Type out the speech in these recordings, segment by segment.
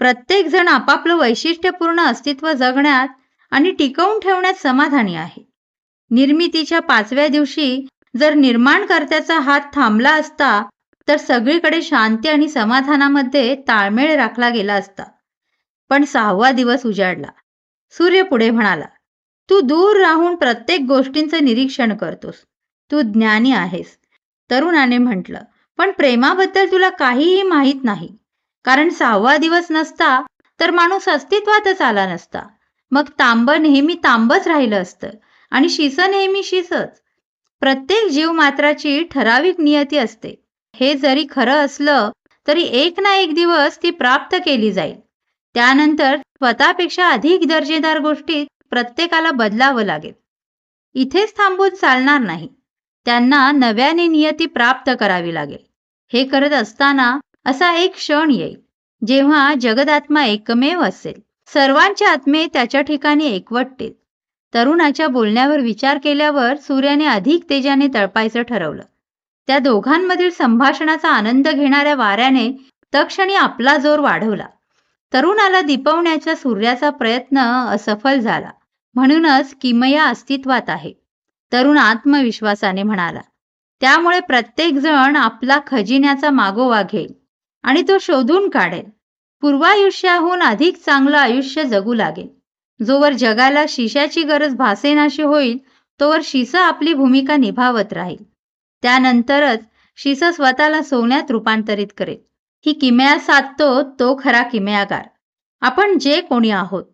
प्रत्येक जण आपापलं वैशिष्ट्यपूर्ण अस्तित्व जगण्यात आणि टिकवून ठेवण्यात समाधानी आहे. निर्मितीच्या 5व्या दिवशी जर निर्माणकर्त्याचा हात थांबला असता, तर सगळीकडे शांती आणि समाधानामध्ये ताळमेळ राखला गेला असता. पण 6वा दिवस उजाडला. सूर्य पुढे म्हणाला, "तू दूर राहून प्रत्येक गोष्टींचं निरीक्षण करतोस. तू ज्ञानी आहेस." तरुणाने म्हटलं, "पण प्रेमाबद्दल तुला काहीही माहीत नाही. कारण 6वा दिवस नसता तर माणूस अस्तित्वातच आला नसता. मग तांब नेहमी तांबच राहिलं असतं आणि शिसं नेहमी शिसच. प्रत्येक जीवमात्राची ठराविक नियती असते. हे जरी खरं असलं तरी एक ना एक दिवस ती प्राप्त केली जाईल. त्यानंतर स्वतःपेक्षा अधिक दर्जेदार गोष्टीत प्रत्येकाला बदलावं लागेल. इथेच थांबून चालणार नाही. त्यांना नव्याने नियती प्राप्त करावी लागेल. हे करत असताना असा एक क्षण येईल, जेव्हा जगदात्मा एकमेव असेल. सर्वांचे आत्मे त्याच्या ठिकाणी एकवटतील." तरुणाच्या बोलण्यावर विचार केल्यावर सूर्याने अधिक तेजाने तळपायचं ठरवलं. त्या दोघांमधील संभाषणाचा आनंद घेणाऱ्या वाऱ्याने तत्क्षणी आपला जोर वाढवला. तरुणाला दिपवण्याचा सूर्याचा प्रयत्न असफल झाला. म्हणूनच किमया अस्तित्वात आहे, तरुण आत्मविश्वासाने म्हणाला. त्यामुळे प्रत्येक जण आपला खजिन्याचा मागोवा घेईल आणि तो शोधून काढेल. पूर्वायुष्याहून अधिक चांगलं आयुष्य जगू लागेल. जोवर जगाला शिशाची गरज भासेनाशी होईल, तोवर शिस आपली भूमिका निभावत राहील. त्यानंतरच शिस स्वतःला सोन्यात रूपांतरित करेल. ही किमया साधतो तो खरा किमयागार. आपण जे कोणी आहोत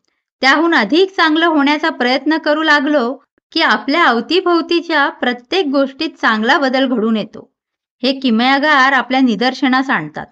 त्याहून अधिक चांगलं होण्याचा प्रयत्न करू लागलो की आपल्या अवतीभोवतीच्या प्रत्येक गोष्टीत चांगला बदल घडून येतो. हे किमयागार आपल्या निदर्शनास आणतात.